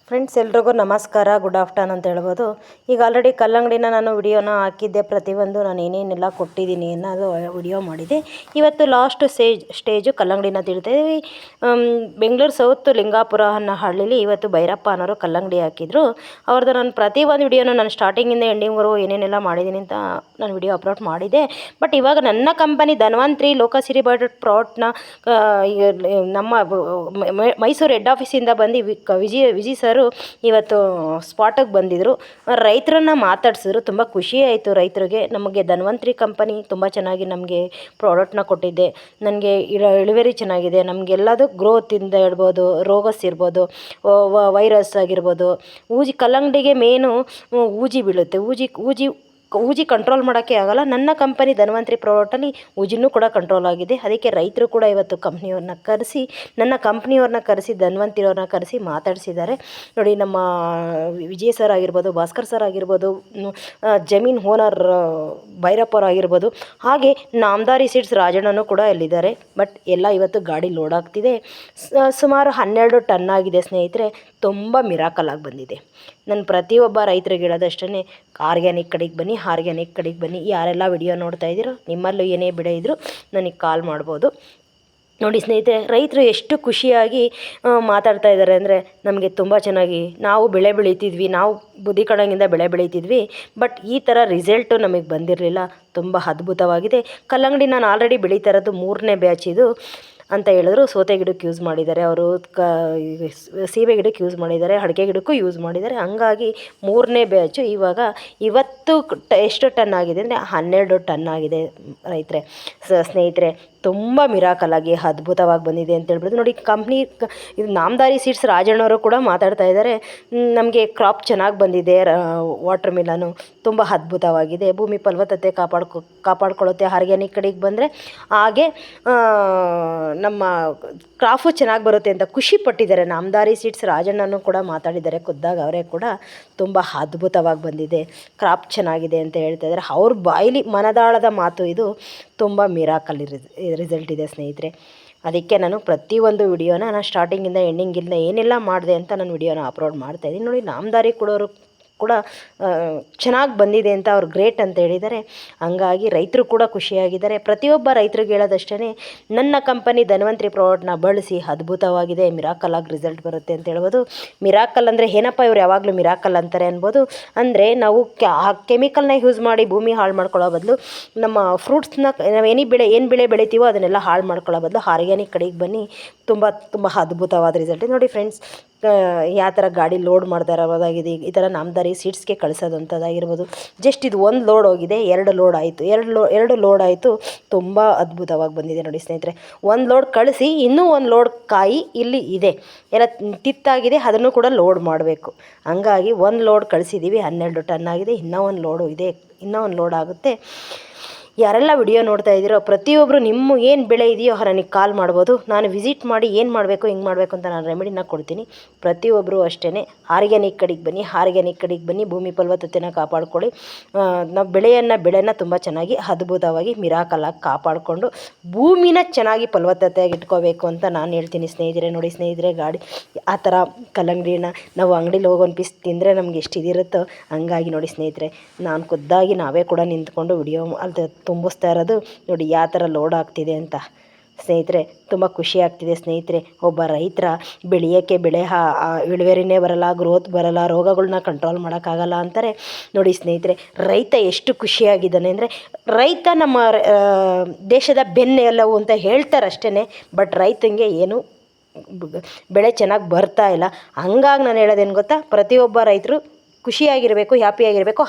Friends ಎಲ್ರಿಗೂ ನಮಸ್ಕಾರ, good afternoon ಅಂತ ಹೇಳ್ಬೋದು. ಈಗ ಆಲ್ರೆಡಿ ಕಲ್ಲಂಗಡಿನ ನಾನು ವಿಡಿಯೋನ ಹಾಕಿದ್ದೆ, ಪ್ರತಿಯೊಂದು ನಾನು ಏನೇನೆಲ್ಲ ಕೊಟ್ಟಿದ್ದೀನಿ ಅನ್ನೋದು ವಿಡಿಯೋ ಮಾಡಿದೆ. ಇವತ್ತು ಲಾಸ್ಟ್ ಸ್ಟೇಜು ಕಲ್ಲಂಗಡಿನ ತಿಳ್ತಾಯಿದ್ದೀವಿ. ಬೆಂಗಳೂರು ಸೌತ್ ಲಿಂಗಾಪುರ ಅನ್ನೋ ಹಳ್ಳಿಲಿ ಇವತ್ತು ಭೈರಪ್ಪ ಅನ್ನೋರು ಕಲ್ಲಂಗಡಿ ಹಾಕಿದ್ರು. ಅವ್ರದ್ದು ನಾನು ಪ್ರತಿಯೊಂದು ವಿಡಿಯೋನ ನಾನು ಸ್ಟಾರ್ಟಿಂಗಿಂದ ಎಂಡಿಂಗ್ವರೆಗೂ ಏನೇನೆಲ್ಲ ಮಾಡಿದ್ದೀನಿ ಅಂತ ನಾನು ವಿಡಿಯೋ ಅಪ್ಲೋಡ್ ಮಾಡಿದೆ. ಬಟ್ ಇವಾಗ ನನ್ನ ಕಂಪನಿ ಧನ್ವಂತ್ರಿ ಲೋಕಸಿರಿ ಬಯೋಟೆಕ್ ಪ್ರಾಡಕ್ಟ್ನ ನಮ್ಮ ಮೈಸೂರು ಹೆಡ್ ಆಫೀಸಿಂದ ಬಂದು ವಿಜಯ್ ಸರ್ ಇವತ್ತು ಸ್ಪಾಟಿಗೆ ಬಂದಿದ್ದರು. ರೈತರನ್ನ ಮಾತಾಡ್ಸಿದ್ರು. ತುಂಬ ಖುಷಿ ಆಯಿತು ರೈತರಿಗೆ. ನಮಗೆ ಧನ್ವಂತ್ರಿ ಕಂಪನಿ ತುಂಬ ಚೆನ್ನಾಗಿ ನಮಗೆ ಪ್ರಾಡಕ್ಟ್ನ ಕೊಟ್ಟಿದ್ದೆ. ನನಗೆ ಇಳುವರಿ ಚೆನ್ನಾಗಿದೆ. ನಮಗೆಲ್ಲದು ಗ್ರೋತಿಂದ ಹೇಳ್ಬೋದು, ರೋಗಸ್ ಇರ್ಬೋದು, ವೈರಸ್ ಆಗಿರ್ಬೋದು, ಕಲ್ಲಂಗಡಿಗೆ ಮೇನು ಊಜಿ ಬೀಳುತ್ತೆ. ಊಜಿ ಕಂಟ್ರೋಲ್ ಮಾಡೋಕ್ಕೆ ಆಗೋಲ್ಲ. ನನ್ನ ಕಂಪನಿ ಧನ್ವಂತ್ರಿ ಪ್ರಾಡಕ್ಟಲ್ಲಿ ಊಜಿನೂ ಕೂಡ ಕಂಟ್ರೋಲ್ ಆಗಿದೆ. ಅದಕ್ಕೆ ರೈತರು ಕೂಡ ಇವತ್ತು ನನ್ನ ಕಂಪ್ನಿಯವ್ರನ್ನ ಕರೆಸಿ ಧನ್ವಂತ್ರಿಯವ್ರನ್ನ ಕರೆಸಿ ಮಾತಾಡಿಸಿದ್ದಾರೆ. ನೋಡಿ, ನಮ್ಮ ವಿಜಯ್ ಸರ್ ಆಗಿರ್ಬೋದು, ಭಾಸ್ಕರ್ ಸರ್ ಆಗಿರ್ಬೋದು, ಜಮೀನ್ ಓನರ್ ಭೈರಪ್ಪ ಆಗಿರ್ಬೋದು, ಹಾಗೆ ನಾಮದಾರಿ ಸೀಡ್ಸ್ ರಾಜಣ್ಣನೂ ಕೂಡ ಇಲ್ಲಿದ್ದಾರೆ. ಬಟ್ ಎಲ್ಲ ಇವತ್ತು ಗಾಡಿ ಲೋಡ್ ಆಗ್ತಿದೆ. ಸುಮಾರು 12 ಟನ್ ಆಗಿದೆ ಸ್ನೇಹಿತರೆ. ತುಂಬ ಮಿರಾಕಲ್ ಆಗಿ ಬಂದಿದೆ. ನಾನು ಪ್ರತಿಯೊಬ್ಬ ರೈತರಿಗೆ ಹೇಳೋದಷ್ಟೇ, ಆರ್ಗ್ಯಾನಿಕ್ ಕಡೆಗೆ ಬನ್ನಿ. ಯಾರೆಲ್ಲ ವಿಡಿಯೋ ನೋಡ್ತಾ ಇದ್ದೀರೋ, ನಿಮ್ಮಲ್ಲೂ ಏನೇ ಬೆಳೆ ಇದ್ದರೂ ನನಗೆ ಕಾಲ್ ಮಾಡ್ಬೋದು. ನೋಡಿ ಸ್ನೇಹಿತರೆ, ರೈತರು ಎಷ್ಟು ಖುಷಿಯಾಗಿ ಮಾತಾಡ್ತಾ ಇದ್ದಾರೆ ಅಂದರೆ, ನಮಗೆ ತುಂಬ ಚೆನ್ನಾಗಿ ನಾವು ಬೆಳೆ ಬೆಳೀತಿದ್ವಿ, ನಾವು ಬುದ್ಧಿ ಕಣಗಿಂದ ಬೆಳೆ ಬೆಳೀತಿದ್ವಿ. ಬಟ್ ಈ ಥರ ರಿಸಲ್ಟು ನಮಗೆ ಬಂದಿರಲಿಲ್ಲ. ತುಂಬ ಅದ್ಭುತವಾಗಿದೆ. ಕಲ್ಲಂಗಡಿ ನಾನು ಆಲ್ರೆಡಿ ಬೆಳೀತಾ ಇರೋದು 3ನೇ ಬ್ಯಾಚ್ ಇದು ಅಂತ ಹೇಳಿದ್ರು. ಸೋತೆ ಗಿಡಕ್ಕೆ ಯೂಸ್ ಮಾಡಿದ್ದಾರೆ ಅವರು, ಸೀಬೆ ಗಿಡಕ್ಕೆ ಯೂಸ್ ಮಾಡಿದ್ದಾರೆ, ಅಡಿಕೆ ಗಿಡಕ್ಕೂ ಯೂಸ್ ಮಾಡಿದ್ದಾರೆ. ಹಂಗಾಗಿ 3ನೇ ಬ್ಯಾಚು. ಇವತ್ತು ಎಷ್ಟು ಟನ್ ಆಗಿದೆ ಅಂದರೆ 12 ಟನ್ ಆಗಿದೆ ರೈತರೆ. ಸ್ನೇಹಿತರೆ, ತುಂಬ ಮಿರಾಕಲ್ ಆಗಿ ಅದ್ಭುತವಾಗಿ ಬಂದಿದೆ ಅಂತ ಹೇಳ್ಬೋದು. ನೋಡಿ, ಇದು ನಾಮದಾರಿ ಸೀಡ್ಸ್ ರಾಜಣ್ಣವರು ಕೂಡ ಮಾತಾಡ್ತಾ ಇದ್ದಾರೆ. ನಮಗೆ ಕ್ರಾಪ್ ಚೆನ್ನಾಗಿ ಬಂದಿದೆ, ವಾಟರ್ ಮಿಲನು ತುಂಬ ಅದ್ಭುತವಾಗಿದೆ, ಭೂಮಿ ಫಲವತ್ತತೆ ಕಾಪಾಡ್ಕೊಳ್ಳುತ್ತೆ ಆರ್ಗ್ಯಾನಿಕ್ ಕಡೆಗೆ ಬಂದರೆ. ಹಾಗೆ ನಮ್ಮ ಕ್ರಾಫು ಚೆನ್ನಾಗಿ ಬರುತ್ತೆ ಅಂತ ಖುಷಿ ಪಟ್ಟಿದ್ದಾರೆ. ನಾಮದಾರಿ ಸೀಡ್ಸ್ ರಾಜಣ್ಣನೂ ಕೂಡ ಮಾತಾಡಿದ್ದಾರೆ ಖುದ್ದಾಗಿ. ಅವರೇ ಕೂಡ ತುಂಬ ಅದ್ಭುತವಾಗಿ ಬಂದಿದೆ, ಕ್ರಾಪ್ ಚೆನ್ನಾಗಿದೆ ಅಂತ ಹೇಳ್ತಾ ಇದ್ದಾರೆ. ಅವ್ರ ಬಾಯಿಲಿ ಮನದಾಳದ ಮಾತು ಇದು. ತುಂಬ ಮಿರಾಕಲ್ ರಿಸಲ್ಟ್ ಇದೆ ಸ್ನೇಹಿತರೆ. ಅದಕ್ಕೆ ನಾನು ಪ್ರತಿಯೊಂದು ವಿಡಿಯೋನ ನಾನು ಸ್ಟಾರ್ಟಿಂಗಿಂದ ಎಂಡಿಂಗಿಂದ ಏನೆಲ್ಲ ಮಾಡಿದೆ ಅಂತ ನಾನು ವಿಡಿಯೋನ ಅಪ್ಲೋಡ್ ಮಾಡ್ತಾಯಿದ್ದೀನಿ. ನೋಡಿ, ನಾಮದಾರಿ ಕೊಡೋರು ಕೂಡ ಚೆನ್ನಾಗಿ ಬಂದಿದೆ ಅಂತ ಅವ್ರು ಗ್ರೇಟ್ ಅಂತ ಹೇಳಿದ್ದಾರೆ. ಹಂಗಾಗಿ ರೈತರು ಕೂಡ ಖುಷಿಯಾಗಿದ್ದಾರೆ. ಪ್ರತಿಯೊಬ್ಬ ರೈತರಿಗೆ ಹೇಳೋದಷ್ಟೇ, ನನ್ನ ಕಂಪನಿ ಧನ್ವಂತ್ರಿ ಪ್ರಾಡಕ್ಟ್ನ ಬಳಸಿ, ಅದ್ಭುತವಾಗಿದೆ, ಮಿರಾಕಲ್ ಆಗಿ ರಿಸಲ್ಟ್ ಬರುತ್ತೆ ಅಂತ ಹೇಳ್ಬೋದು. ಮಿರಾಕಲ್ ಅಂದರೆ ಏನಪ್ಪ, ಇವ್ರು ಯಾವಾಗಲೂ ಮಿರಾಕಲ್ ಅಂತಾರೆ ಅನ್ಬೋದು. ಅಂದರೆ ನಾವು ಕೆಮಿಕಲ್ನ ಯೂಸ್ ಮಾಡಿ ಭೂಮಿ ಹಾಳು ಮಾಡ್ಕೊಳ್ಳೋ ಬದಲು, ನಮ್ಮ ಫ್ರೂಟ್ಸ್ನ ನಾವು ಏನು ಬೆಳೆ ಬೆಳಿತೀವೋ ಅದನ್ನೆಲ್ಲ ಹಾಳು ಮಾಡ್ಕೊಳ್ಳೋ ಬದಲು ಆರ್ಗ್ಯಾನಿಕ್ ಕಡೆಗೆ ಬನ್ನಿ. ತುಂಬ ಅದ್ಭುತವಾದ ರಿಸಲ್ಟ್. ನೋಡಿ ಫ್ರೆಂಡ್ಸ್, ಯಾವ ಥರ ಗಾಡಿ ಲೋಡ್ ಮಾಡ್ತಾ ಇರೋದಾಗಿದೆ. ಈ ಥರ ನಾಮದಾರಿ ಸೀಡ್ಸ್ಗೆ ಕಳಿಸೋದಂಥದ್ದಾಗಿರ್ಬೋದು. ಜಸ್ಟ್ ಇದು 1 ಲೋಡ್ ಹೋಗಿದೆ, 2 ಲೋಡ್ ಆಯಿತು, 2 ಲೋಡ್ ಆಯಿತು. ತುಂಬ ಅದ್ಭುತವಾಗಿ ಬಂದಿದೆ ನೋಡಿ ಸ್ನೇಹಿತರೆ. 1 ಲೋಡ್ ಕಳಿಸಿ, ಇನ್ನೂ 1 ಲೋಡ್ ಕಾಯಿ ಇಲ್ಲಿ ಇದೆ, ಎಲ್ಲ ತಿತ್ತಾಗಿದೆ, ಅದನ್ನು ಕೂಡ ಲೋಡ್ ಮಾಡಬೇಕು. ಹಂಗಾಗಿ 1 ಲೋಡ್ ಕಳಿಸಿದ್ದೀವಿ, 12 ಟನ್ ಆಗಿದೆ. ಇನ್ನೂ 1 ಲೋಡು ಇದೆ, ಇನ್ನೂ 1 ಲೋಡ್ ಆಗುತ್ತೆ. ಯಾರೆಲ್ಲ ವಿಡಿಯೋ ನೋಡ್ತಾ ಇದ್ದೀರೋ ಪ್ರತಿಯೊಬ್ಬರು ನಿಮ್ಮ ಏನು ಬೆಳೆ ಇದೆಯೋ ನನಗೆ ಕಾಲ್ ಮಾಡ್ಬೋದು. ನಾನು ವಿಸಿಟ್ ಮಾಡಿ ಏನು ಮಾಡಬೇಕು, ಹಿಂಗೆ ಮಾಡಬೇಕು ಅಂತ ನಾನು ರೆಮಿಡಿನ ಕೊಡ್ತೀನಿ. ಪ್ರತಿಯೊಬ್ಬರು ಅಷ್ಟೇ ಆರ್ಗ್ಯಾನಿಕ್ ಕಡೆಗೆ ಬನ್ನಿ, ಭೂಮಿ ಫಲವತ್ತತೆನ ಕಾಪಾಡ್ಕೊಳ್ಳಿ. ನಾವು ಬೆಳೆನ ತುಂಬ ಚೆನ್ನಾಗಿ ಅದ್ಭುತವಾಗಿ ಮಿರಾಕಲಾಗಿ ಕಾಪಾಡಿಕೊಂಡು ಭೂಮಿನ ಚೆನ್ನಾಗಿ ಫಲವತ್ತತೆಯಾಗಿ ಇಟ್ಕೋಬೇಕು ಅಂತ ನಾನು ಹೇಳ್ತೀನಿ ಸ್ನೇಹಿತರೆ. ನೋಡಿ ಸ್ನೇಹಿತರೆ, ಆ ಥರ ಕಲ್ಲಂಗಡಿನ ನಾವು ಅಂಗಡಿಲಿ ಹೋಗಿ 1 ಪೀಸ್ ತಿಂದರೆ ನಮ್ಗೆ ಎಷ್ಟು ಇದಿರುತ್ತೋ ಹಂಗಾಗಿ ನೋಡಿ ಸ್ನೇಹಿತರೆ, ನಾನು ಖುದ್ದಾಗಿ ನಾವೇ ಕೂಡ ನಿಂತ್ಕೊಂಡು ವಿಡಿಯೋ ಅಲ್ಲಿ ತುಂಬಿಸ್ತಾ ಇರೋದು. ನೋಡಿ ಯಾವ ಥರ ಲೋಡ್ ಆಗ್ತಿದೆ ಅಂತ ಸ್ನೇಹಿತರೆ. ತುಂಬ ಖುಷಿ ಆಗ್ತಿದೆ ಸ್ನೇಹಿತರೆ. ಒಬ್ಬ ರೈತರ ಬೆಳೆಯೋಕ್ಕೆ ಇಳುವರಿನೇ ಬರಲ್ಲ, ಗ್ರೋತ್ ಬರಲ್ಲ, ರೋಗಗಳನ್ನ ಕಂಟ್ರೋಲ್ ಮಾಡೋಕ್ಕಾಗಲ್ಲ ಅಂತಾರೆ. ನೋಡಿ ಸ್ನೇಹಿತರೆ, ರೈತ ಎಷ್ಟು ಖುಷಿಯಾಗಿದ್ದಾನೆ ಅಂದರೆ, ರೈತ ನಮ್ಮ ದೇಶದ ಬೆನ್ನೆಲುಬು ಅಂತ ಹೇಳ್ತಾರೆ ಅಷ್ಟೇ. ಬಟ್ ರೈತನಿಗೆ ಏನು ಬೆಳೆ ಚೆನ್ನಾಗಿ ಬರ್ತಾ ಇಲ್ಲ. ಹಂಗಾಗಿ ನಾನು ಹೇಳೋದೇನು ಗೊತ್ತಾ, ಪ್ರತಿಯೊಬ್ಬ ರೈತರು ಖುಷಿಯಾಗಿರಬೇಕು, ಹ್ಯಾಪಿಯಾಗಿರಬೇಕು.